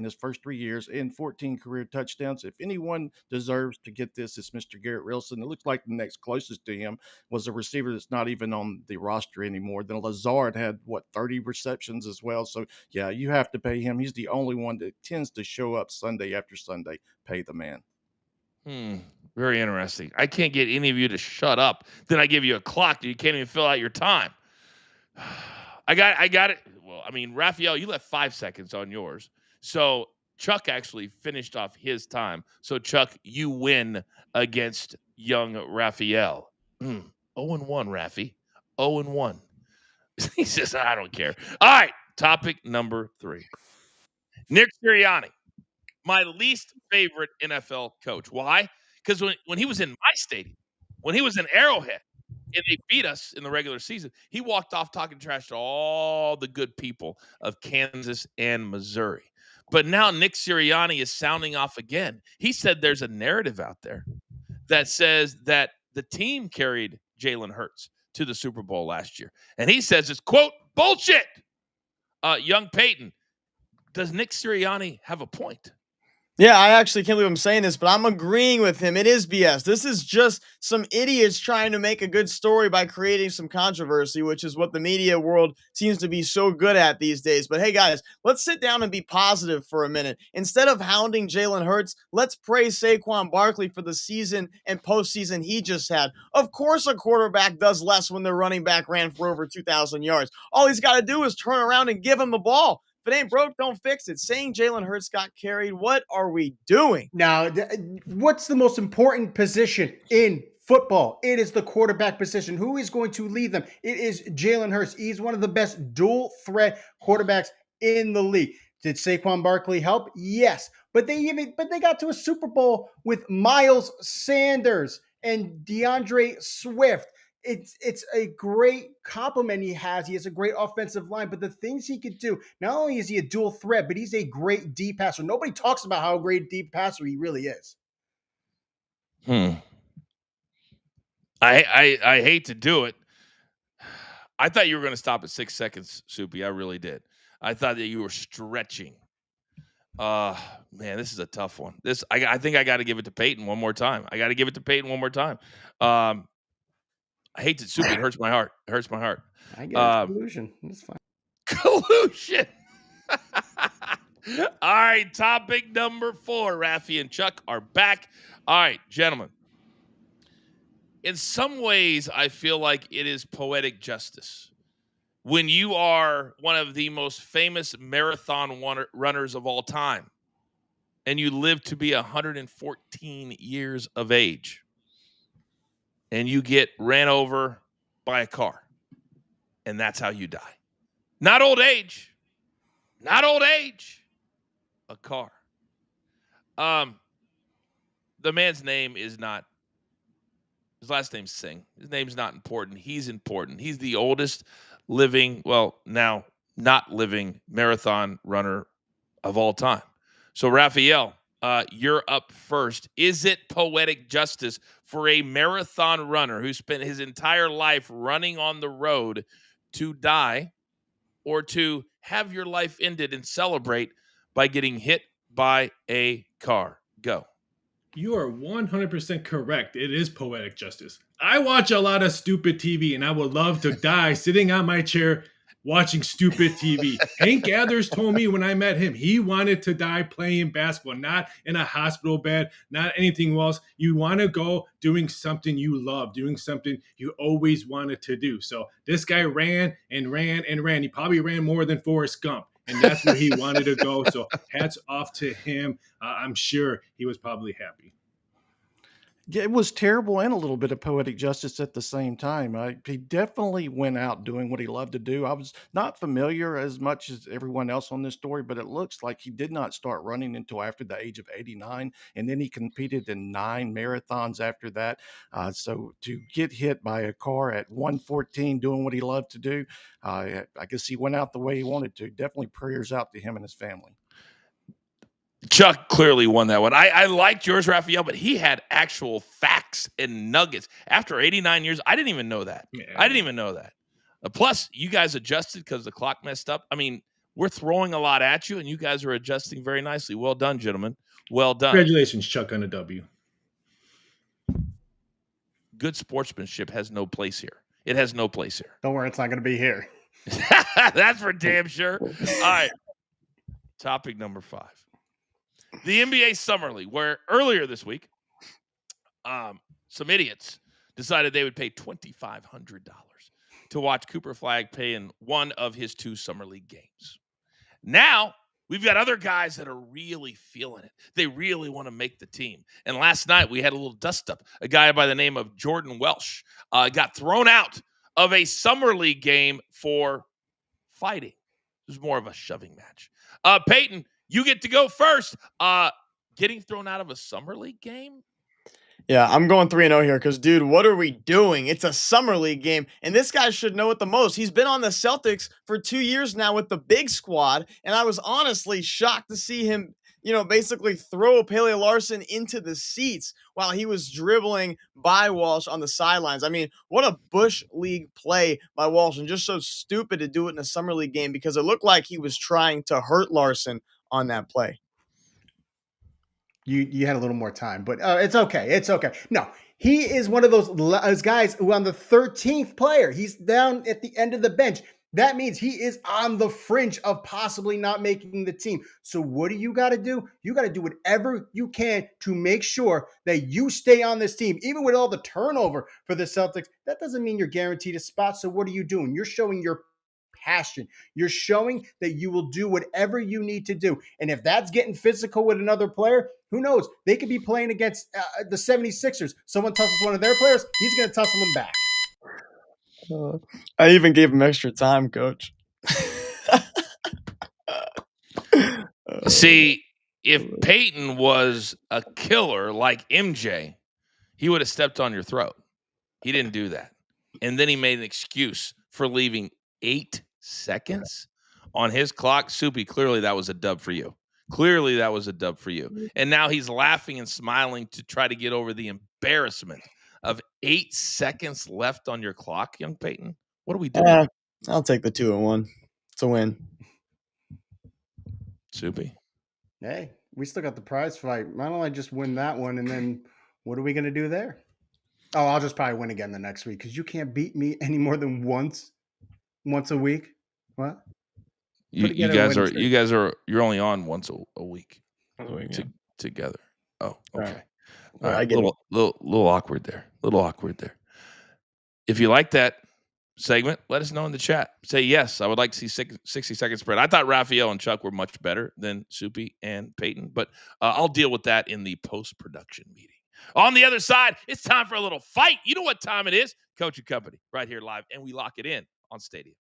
his first 3 years, and 14 career touchdowns. If anyone deserves to get this, it's Mr. Garrett Wilson. It looks like the next closest to him was a receiver that's not even on the roster anymore. Then Lazard had 30 receptions as well. So yeah, you have to pay him. He's the only one that tends to show up Sunday after Sunday. Pay the man. Very interesting. I can't get any of you to shut up. Then I give you a clock. You can't even fill out your time. I got it. Well, I mean, Raphael, you left 5 seconds on yours. So Chuck actually finished off his time. So Chuck, you win against young Raphael. 0-1, Raffy. 0-1. He says, I don't care. All right. Topic number 3. Nick Sirianni. My least favorite NFL coach. Why? Because when he was in my stadium, when he was in Arrowhead, and they beat us in the regular season, he walked off talking trash to all the good people of Kansas and Missouri. But now Nick Sirianni is sounding off again. He said there's a narrative out there that says that the team carried Jalen Hurts to the Super Bowl last year. And he says it's, quote, bullshit. Young Peyton, does Nick Sirianni have a point? Yeah, I actually can't believe I'm saying this, but I'm agreeing with him. It is BS. This is just some idiots trying to make a good story by creating some controversy, which is what the media world seems to be so good at these days. But hey, guys, let's sit down and be positive for a minute. Instead of hounding Jalen Hurts, let's praise Saquon Barkley for the season and postseason he just had. Of course, a quarterback does less when their running back ran for over 2,000 yards. All he's got to do is turn around and give him the ball. If it ain't broke, don't fix it. Saying Jalen Hurts got carried, what are we doing? Now, what's the most important position in football? It is the quarterback position. Who is going to lead them? It is Jalen Hurts. He's one of the best dual threat quarterbacks in the league. Did Saquon Barkley help? Yes. But they got to a Super Bowl with Miles Sanders and DeAndre Swift. It's a great compliment he has. He has a great offensive line, but the things he could do, not only is he a dual threat, but he's a great deep passer. Nobody talks about how great a deep passer he really is. I hate to do it. I thought you were going to stop at 6 seconds, Soupy. I really did. I thought that you were stretching. Man, this is a tough one. I think I got to give it to Peyton one more time. I hate to Soupy. It hurts my heart. I get collusion. It's fine. Collusion. All right, topic number 4. Raffy and Chuck are back. All right, gentlemen. In some ways, I feel like it is poetic justice when you are one of the most famous marathon runners of all time and you live to be 114 years of age and you get ran over by a car and that's how you die. Not old age, a car. The man's name is not, his last name's Singh. His name's not important. He's important. He's the oldest living, well, now not living marathon runner of all time. So, Raphael, you're up first. Is it poetic justice for a marathon runner who spent his entire life running on the road to die, or to have your life ended and celebrate by getting hit by a car? Go. You are 100% correct. It is poetic justice. I watch a lot of stupid TV, and I would love to die sitting on my chair watching stupid TV. Hank Gathers told me when I met him, he wanted to die playing basketball, not in a hospital bed, not anything else. You want to go doing something you love, doing something you always wanted to do. So this guy ran and ran and ran. He probably ran more than Forrest Gump, and that's where he wanted to go. So hats off to him. I'm sure he was probably happy. Yeah, it was terrible and a little bit of poetic justice at the same time. He definitely went out doing what he loved to do. I was not familiar as much as everyone else on this story, but it looks like he did not start running until after the age of 89. And then he competed in 9 marathons after that. So to get hit by a car at 114 doing what he loved to do, I guess he went out the way he wanted to. Definitely prayers out to him and his family. Chuck clearly won that one. I liked yours, Raphael, but he had actual facts and nuggets. After 89 years, I didn't even know that. Yeah. I didn't even know that. Plus, you guys adjusted because the clock messed up. I mean, we're throwing a lot at you, and you guys are adjusting very nicely. Well done, gentlemen. Well done. Congratulations, Chuck, on a W. Good sportsmanship has no place here. It has no place here. Don't worry, it's not going to be here. That's for damn sure. All right. Topic number 5. The NBA Summer League, where earlier this week, some idiots decided they would pay $2,500 to watch Cooper Flagg play in one of his 2 Summer League games. Now, we've got other guys that are really feeling it. They really want to make the team. And last night, we had a little dust-up. A guy by the name of Jordan Welsh got thrown out of a Summer League game for fighting. It was more of a shoving match. Peyton, you get to go first. Getting thrown out of a Summer League game? Yeah, I'm going 3-0 here because, dude, what are we doing? It's a Summer League game, and this guy should know it the most. He's been on the Celtics for 2 years now with the big squad, and I was honestly shocked to see him, basically throw Pele Larson into the seats while he was dribbling by Walsh on the sidelines. I mean, what a Bush League play by Walsh, and just so stupid to do it in a Summer League game because it looked like he was trying to hurt Larson on that play. You had a little more time, but it's okay. It's okay. No, he is one of those guys who on the 13th player, he's down at the end of the bench. That means he is on the fringe of possibly not making the team. So what do you got to do? You got to do whatever you can to make sure that you stay on this team. Even with all the turnover for the Celtics, that doesn't mean you're guaranteed a spot. So what are you doing? You're showing your passion. You're showing that you will do whatever you need to do. And if that's getting physical with another player, who knows? They could be playing against the 76ers. Someone tussles one of their players, he's going to tussle them back. I even gave him extra time, Coach. See, if Peyton was a killer like MJ, he would have stepped on your throat. He didn't do that. And then he made an excuse for leaving 8 seconds on his clock. Soupy, clearly that was a dub for you. Clearly that was a dub for you. And now he's laughing and smiling to try to get over the embarrassment of 8 seconds left on your clock, young Peyton. What are we doing? I'll take the 2-1. It's a win. Soupy. Hey, we still got the prize fight. Why don't I just win that one, and then what are we going to do there? Oh, I'll just probably win again the next week because you can't beat me any more than once a week. What? You guys are you're only on once a week together. Oh, okay. All right. Little awkward there. If you like that segment, let us know in the chat. Say yes. I would like to see 60 second spread. I thought Raphael and Chuck were much better than Soupy and Peyton, but I'll deal with that in the post-production meeting. On the other side, it's time for a little fight. You know what time it is? Coaching Company right here live, and we lock it in on Stadium.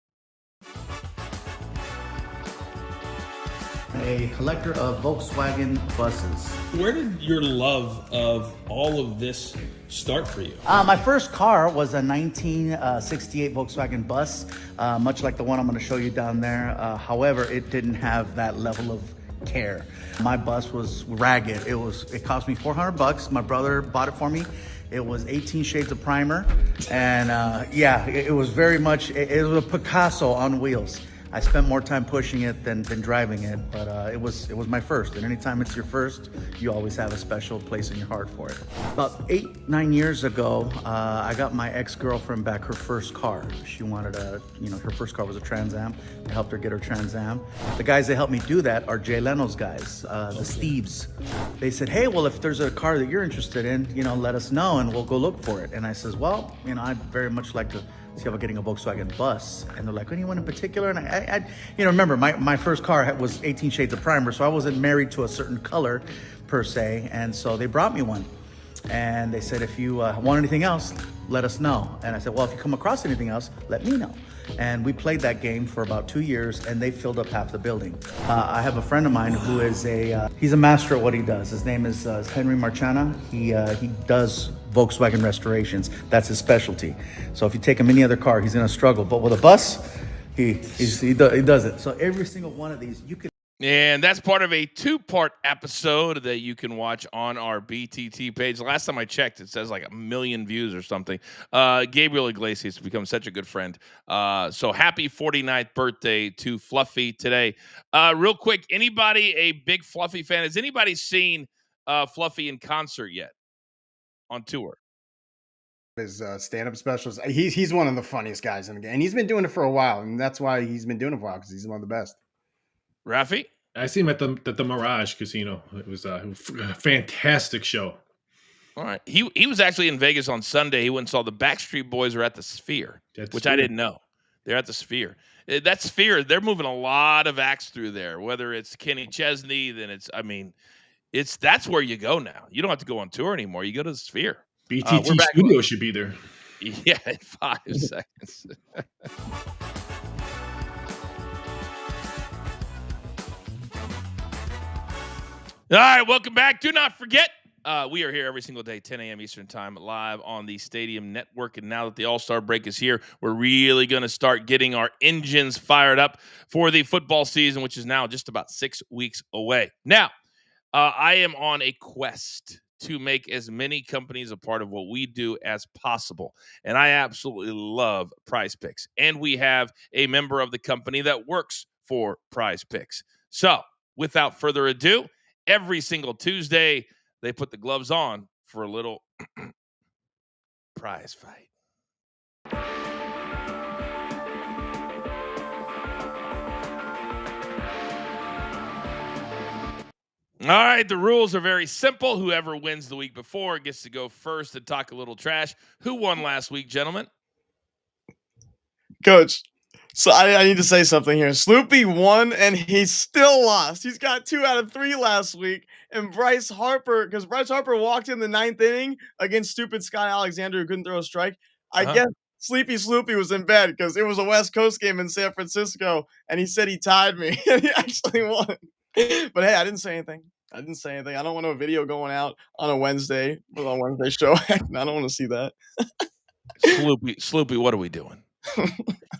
A collector of Volkswagen buses. Where did your love of all of this start for you? My first car was a 1968 Volkswagen bus, much like the one I'm going to show you down there. However, it didn't have that level of care. My bus was ragged. It cost me $400. My brother bought it for me. It was 18 shades of primer, and it was very much. It was a Picasso on wheels. I spent more time pushing it than driving it, but it was my first. And anytime it's your first, you always have a special place in your heart for it. About 8-9 years ago, I got my ex-girlfriend back her first car. She wanted her first car was a Trans Am. I helped her get her Trans Am. The guys that helped me do that are Jay Leno's guys, the Steves. They said, hey, well, if there's a car that you're interested in, let us know and we'll go look for it. And I says, well, I'd very much like to see about getting a Volkswagen bus. And they're like, anyone in particular? And I remember my first car was 18 shades of primer, so I wasn't married to a certain color per se. And so they brought me one. And they said, if you want anything else, let us know. And I said, well, if you come across anything else, let me know. And we played that game for about 2 years, and they filled up half the building. I have a friend of mine who is he's a master at what he does. His name is Henry Marchana. He does Volkswagen restorations. That's his specialty. So if you take him any other car, he's gonna struggle. But with a bus, he does it. So every single one of these, you can. And that's part of a 2-part episode that you can watch on our BTT page. Last time I checked, it says like 1 million views or something. Gabriel Iglesias has become such a good friend. So happy 49th birthday to Fluffy today. Real quick, anybody a big Fluffy fan? Has anybody seen Fluffy in concert yet on tour? His stand-up specials. He's one of the funniest guys in the game. And he's been doing it for a while. And that's why he's been doing it for a while, because he's one of the best. Rafi? I see him at the Mirage Casino. It was a fantastic show. All right. He was actually in Vegas on Sunday. He went and saw the Backstreet Boys are at the Sphere, which I didn't know. They're at the Sphere. That Sphere, they're moving a lot of acts through there, whether it's Kenny Chesney, then that's where you go now. You don't have to go on tour anymore. You go to the Sphere. BTT Studio should be there. Yeah, in 5 seconds. All right, welcome back. Do not forget, we are here every single day, 10 a.m. Eastern Time, live on the Stadium Network. And now that the All-Star break is here, we're really going to start getting our engines fired up for the football season, which is now just about 6 weeks away. Now, I am on a quest to make as many companies a part of what we do as possible. And I absolutely love Prize Picks. And we have a member of the company that works for Prize Picks. So, without further ado, every single Tuesday, they put the gloves on for a little prize fight. All right, the rules are very simple. Whoever wins the week before gets to go first and talk a little trash. Who won last week, gentlemen? Coach, so I need to say something here. Sloopy won, and he still lost. He's got 2 out of 3 last week. And Bryce Harper, because Bryce Harper walked in the 9th inning against stupid Scott Alexander who couldn't throw a strike. I guess Sleepy Sloopy was in bed because it was a West Coast game in San Francisco, and he said he tied me, and he actually won. But hey, I didn't say anything. I don't want a video going out on a Wednesday with a Wednesday show. I don't want to see that. Sloopy, what are we doing?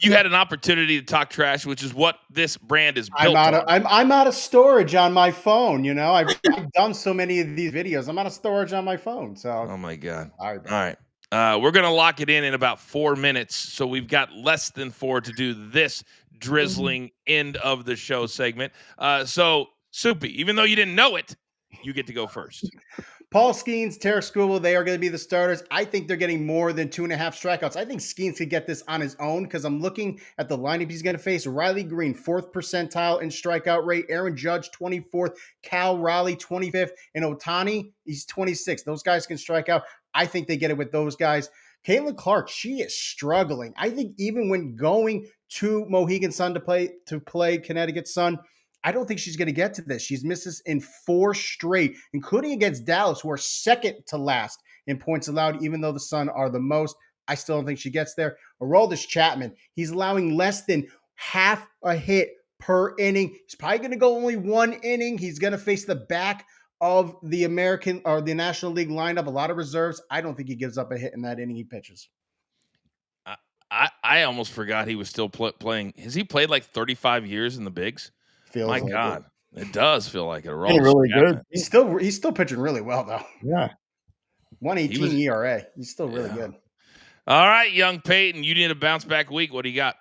You had an opportunity to talk trash, which is what this brand is built on. I'm out of storage on my phone. I've done so many of these videos. I'm out of storage on my phone. So, oh my God! All right. We're gonna lock it in about 4 minutes, so we've got less than 4 to do this drizzling end of the show segment. So, Soupy, even though you didn't know it, you get to go first. Paul Skeens, Tarek Skubal, they are going to be the starters. I think they're getting more than 2.5 strikeouts. I think Skeens could get this on his own because I'm looking at the lineup he's going to face. Riley Green, 4th percentile in strikeout rate. Aaron Judge, 24th. Cal Raleigh, 25th. And Otani, he's 26th. Those guys can strike out. I think they get it with those guys. Caitlin Clark, she is struggling. I think even when going to Mohegan Sun to play Connecticut Sun, I don't think she's going to get to this. She's missed this in 4 straight, including against Dallas, who are second to last in points allowed, even though the Sun are the most. I still don't think she gets there. Aroldis Chapman, he's allowing less than half a hit per inning. He's probably going to go only 1 inning. He's going to face the back of the American or the National League lineup, a lot of reserves. I don't think he gives up a hit in that inning he pitches. I almost forgot he was still playing. Has he played like 35 years in the bigs? Feels My like God. it. It does feel like it. Been really good. He's still pitching really well though. Yeah. 118 ERA. He's still really Yeah. good. All right, young Peyton, you need a bounce back week. What do you got?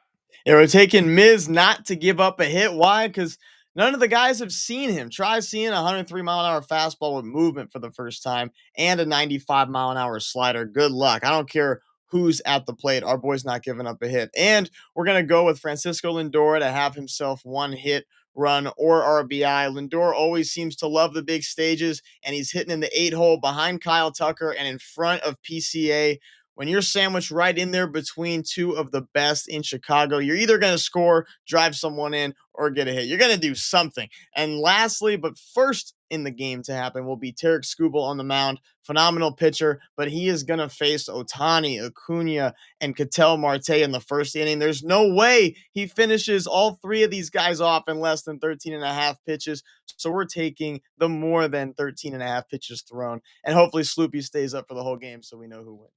Yeah, we're taking Miz not to give up a hit. Why? Because none of the guys have seen him. Try seeing a 103-mile-an-hour fastball with movement for the first time and a 95-mile-an-hour slider. Good luck. I don't care who's at the plate. Our boy's not giving up a hit. And we're going to go with Francisco Lindor to have himself one hit, run, or RBI. Lindor always seems to love the big stages, and he's hitting in the 8-hole behind Kyle Tucker and in front of PCA. When you're sandwiched right in there between two of the best in Chicago, you're either going to score, drive someone in, or get a hit. You're going to do something. And lastly, but first in the game to happen, will be Tarek Skubal on the mound. Phenomenal pitcher, but he is going to face Ohtani, Acuna, and Ketel Marte in the first inning. There's no way he finishes all three of these guys off in less than 13 and a half pitches. So we're taking the more than 13 and a half pitches thrown. And hopefully Sloopy stays up for the whole game so we know who wins.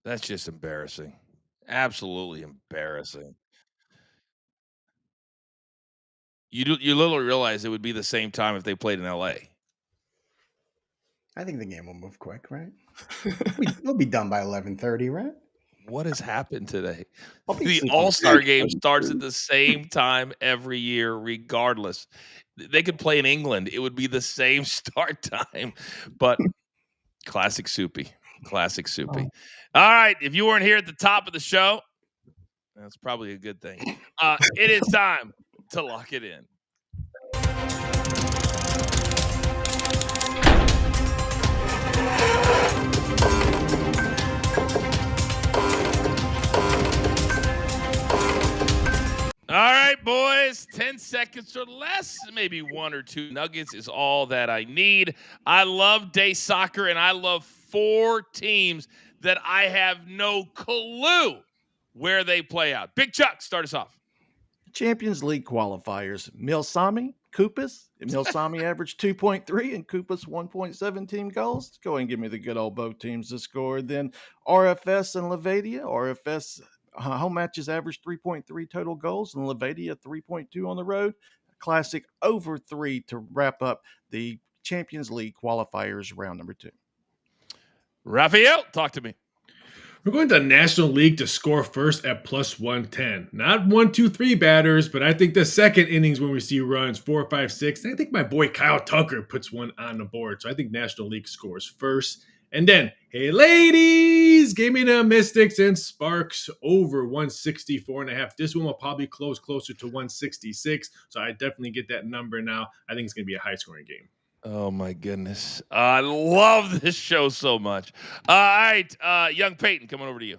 That's just embarrassing. Absolutely embarrassing. You literally realize it would be the same time if they played in LA. I think the game will move quick, right? We'll be done by 11:30, right? What has happened today? I'll be The sleeping All-Star good. game starts at the same time every year, regardless. They could play in England. It would be the same start time. But classic Soupy. Classic Soupy. All right. If you weren't here at the top of the show, that's probably a good thing. It is time to lock it in. All right, boys, 10 seconds or less, maybe one or two nuggets is all that I need. I love day soccer, and I love 4 teams that I have no clue where they play out. Big Chuck, start us off. Champions League qualifiers. Milsami, Koopas. Milsami averaged 2.3 and Koopas 1.7 team goals. Let's go ahead and give me the good old both teams to score. Then RFS and Levadia. RFS home matches averaged 3.3 total goals and Levadia 3.2 on the road. Classic over 3 to wrap up the Champions League qualifiers round number 2. Raphael, talk to me. We're going to National League to score first at plus 110. Not 1, 2, 3 batters, but I think the second innings when we see runs 4, 5, 6. I think my boy Kyle Tucker puts one on the board. So I think National League scores first. And then, hey, ladies, give me the Mystics and Sparks over 164.5. This one will probably close closer to 166. So I definitely get that number now. I think it's going to be a high-scoring game. Oh, my goodness. I love this show so much. All right, young Peyton, coming over to you.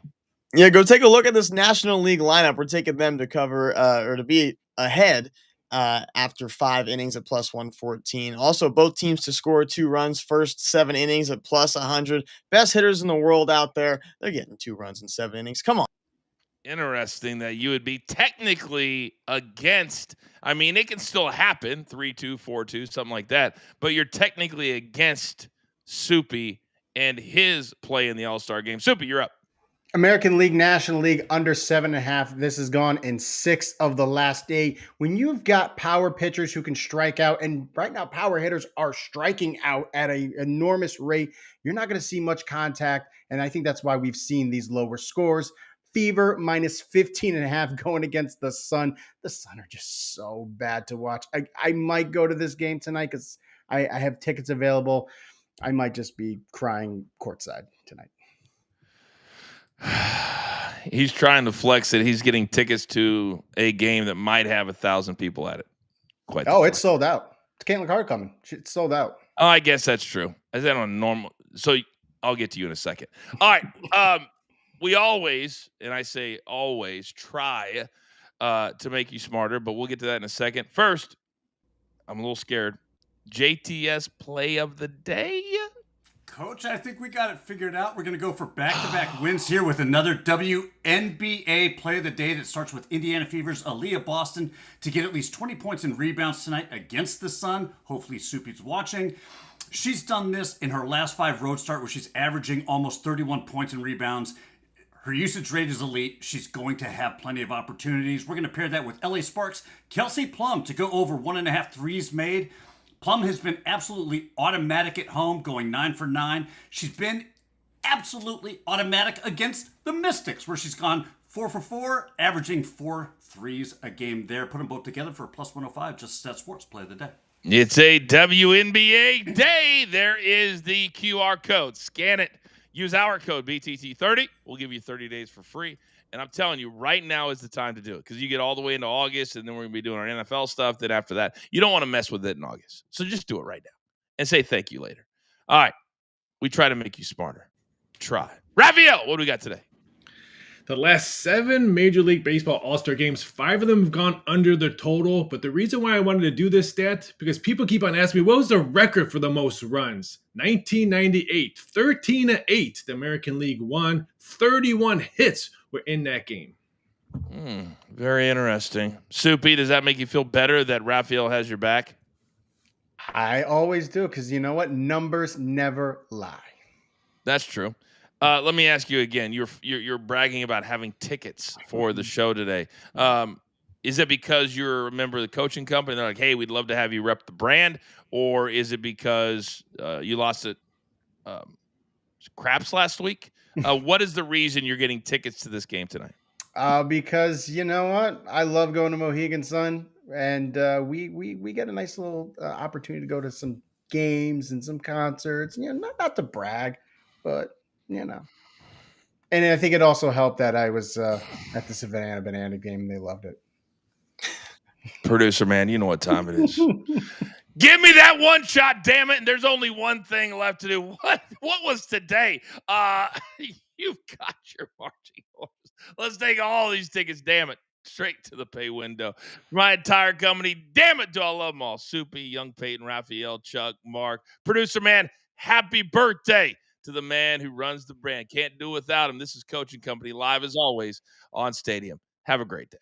Yeah, go take a look at this National League lineup. We're taking them to cover or to be ahead after 5 innings at plus 114. Also, both teams to score 2 runs first 7 innings at plus 100. Best hitters in the world out there. They're getting 2 runs in 7 innings. Come on. Interesting that you would be technically against. I mean, it can still happen 3-2, 4-2, something like that. But you're technically against Soupy and his play in the All-Star game. Soupy, you're up. American League, National League, under 7.5. This has gone in 6 of the last 8. When you've got power pitchers who can strike out, and right now power hitters are striking out at an enormous rate, you're not going to see much contact, and I think that's why we've seen these lower scores. Fever minus 15.5 going against the Sun. The Sun are just so bad to watch. I might go to this game tonight because I have tickets available. I might just be crying courtside tonight. He's trying to flex that he's getting tickets to a game that might have 1,000 people at it. It's sold out. It's Caitlin Carr coming. It's sold out. Oh, I guess that's true. Is that on normal? So I'll get to you in a second. All right. We always, and I say always, try to make you smarter, but we'll get to that in a second. First, I'm a little scared. JTS play of the day? Coach, I think we got it figured out. We're going to go for back-to-back wins here with another WNBA play of the day that starts with Indiana Fever's Aaliyah Boston to get at least 20 points and rebounds tonight against the Sun. Hopefully Soupy's watching. She's done this in her last 5 road start where she's averaging almost 31 points and rebounds. Her usage rate is elite. She's going to have plenty of opportunities. We're going to pair that with LA Sparks, Kelsey Plum to go over 1.5 threes made. Plum has been absolutely automatic at home, going 9 for 9. She's been absolutely automatic against the Mystics, where she's gone 4 for 4, averaging 4 threes a game there. Put them both together for a plus 105. Just Stat Sports play of the day. It's a WNBA day. There is the QR code. Scan it. Use our code BTT30. We'll give you 30 days for free. And I'm telling you, right now is the time to do it because you get all the way into August, and then we're going to be doing our NFL stuff. Then after that, you don't want to mess with it in August. So just do it right now and say thank you later. All right. We try to make you smarter. Try. Raphael, what do we got today? The last 7 Major League Baseball All-Star games, 5 of them have gone under the total. But the reason why I wanted to do this stat, because people keep on asking me, what was the record for the most runs? 1998, 13-8, the American League won. 31 hits were in that game. Very interesting. Soupy, does that make you feel better that Raphael has your back? I always do, because you know what? Numbers never lie. That's true. Let me ask you again. You're bragging about having tickets for the show today. Is it because you're a member of the coaching company? They're like, hey, we'd love to have you rep the brand. Or is it because you lost at craps last week? What is the reason you're getting tickets to this game tonight? Because you know what? I love going to Mohegan Sun, and we get a nice little opportunity to go to some games and some concerts. You know, not to brag, but you know. And I think it also helped that I was at the Savannah Banana game, and they loved it. Producer man, you know what time it is. Give me that one shot, damn it! And there's only one thing left to do. What was today? You've got your marching orders. Let's take all these tickets, damn it, straight to the pay window. My entire company, damn it, do I love them all. Soupy, Young Peyton, Raphael, Chuck, Mark. Producer man, happy birthday to the man who runs the brand. Can't do it without him. This is Coaching Company live as always on Stadium. Have a great day.